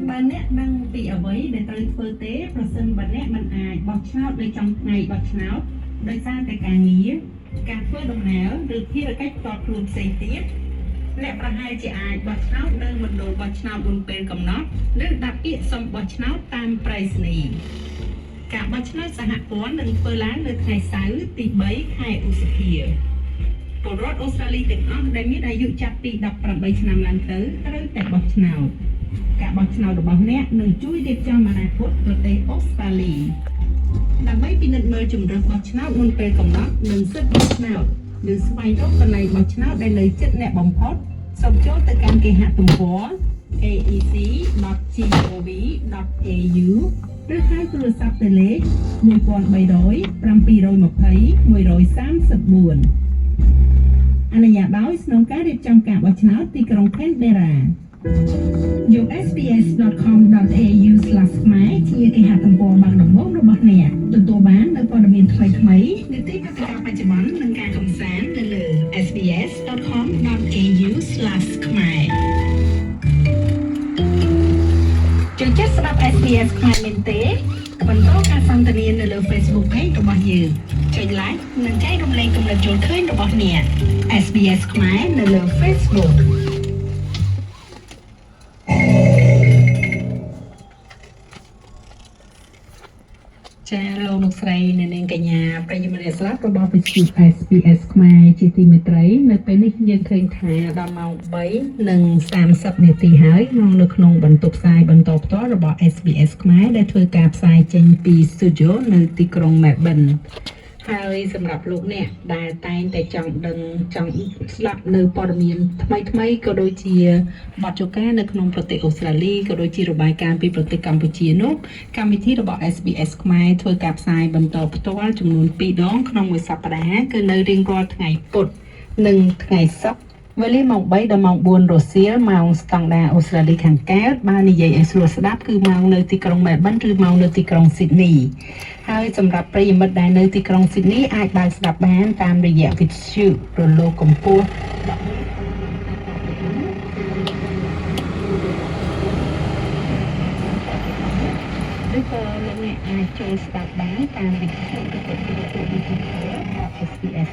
បើអ្នកដឹងពីអ្វីដែលត្រូវធ្វើទេប្រសិនបើអ្នកមិនអាចបោះឆ្នោតនៅចំថ្ងៃបោះឆ្នោតដោយសារតែការងារការធ្វើដំណើរឬភារកិច្ចផ្ទាល់ខ្លួនផ្សេងទៀតអ្នកប្រហែលជាអាចបោះឆ្នោតនៅមណ្ឌលបោះឆ្នោតមុនពេលកំណត់ឬដាក់ពាក្យសុំបោះឆ្នោតតាមប្រៃសណីយ៍ការបោះឆ្នោតសហព័ន្ធនឹងធ្វើឡើងនៅថ្ងៃសៅរ៍ទី3ខែឧសភាពលរដ្ឋអូស្ត្រាលីទាំងអស់ដែលមានអាយុចាប់ពី18ឆ្នាំឡើងទៅត្រូវតែបោះឆ្នោតការបោះឆ្នោតរបស់អ្នកនឹងជួយរៀបចំអនាគតប្រទេសអូស្ត្រាលីដើម្បីពិនិត្យមើលជំរឿនបោះឆ្នោតមុនពេលកំណត់និងសិទ្ធិបោះឆ្នោតឬស្វែងរកកន្លែងបោះឆ្នោតដែលនៅជិតអ្នកបំផុតសូមចូលទៅកាន់គេហទំព័រ aec.gov.au ឬហៅទូរស័ព្ទទៅលេខ1300 720 134អនុញ្ញាតដោយស្នងការរៀបចំការបោះឆ្នោតទីក្រុង Canberra យក sbs.com.au/ ខ្មែរជាគេហទំព័របានដំបូងរបស់អ្នកទទួលបាននូវព័ត៌មានថ្មីៗនីតិវិធីបច្ចុប្បន្ននិងការកម្សាន្តនៅលើ sbs.com.au/ ខ្មែរចូលចិត្តស្ដាប់ SBS ខ្មែរមែនទេបន្តការសន្ទនានៅលើ Facebook Page របស់យើងចុច Like និងចែករំលែកគំនិតយល់ឃើញរបស់អ្នក SBS ខ្មែរនៅលើ Facebookចាលោកលោកស្រីអ្នកនាងកញ្ញាប្រិយមិត្តអ្នកស្ដាប់របស់វិទ្យុ SBS ខ្មែរជាទីមេត្រីនៅពេលនេះយើងឃើញថាដល់ម៉ោង3:30នាទីហើយមកនៅក្នុងបន្ទប់ផ្សាយបន្តផ្ទាល់របស់ SBS ខ្មែរដែលធ្វើការផ្សាយចេញពី Studio នៅទីក្រុង Melbourne ហើយសម្រាប់លោកអ្នកដែលតែងតែចង់ដឹងចង់ស្ដាប់នៅព័ត៌មានថ្មីៗក៏ដូចជាបទចការនៅក្នុងប្រទេសអូស្ត្រាលីក៏ដូចជារបាយការណ៍ពីប្រទេសកម្ពុជានោះកម្មវិធីរបស់ SBS ខ្មែរធ្វើការផ្សាយបន្តផ្ទាល់ចំនួន2ដងក្នុងមួយសប្តាហ៍គឺនៅរៀងរាល់ថ្ងៃពុធនិងថ្ងៃសុក្រវេលាម៉ោង3ដល់ម៉ោង4រសៀលម៉ោងស្តង់ដារអូស្ត្រាលីខាងកើតបាននិយាយឲ្យស្រួលស្ដាប់គឺម៉ោងនៅទីក្រុង Melbourne ឬម៉ោងនៅទីក្រុង Sydney ហើយសម្រាប់ប្រិយមិត្តដែលនៅទីក្រុង Sydney អាចបើកស្ដាប់បានតាមរយៈវិទ្យុរលកកម្ពស់ឬក៏លោកអ្នកអាចចូលស្ដាប់បានតាមវិទ្យុរបស់ SBS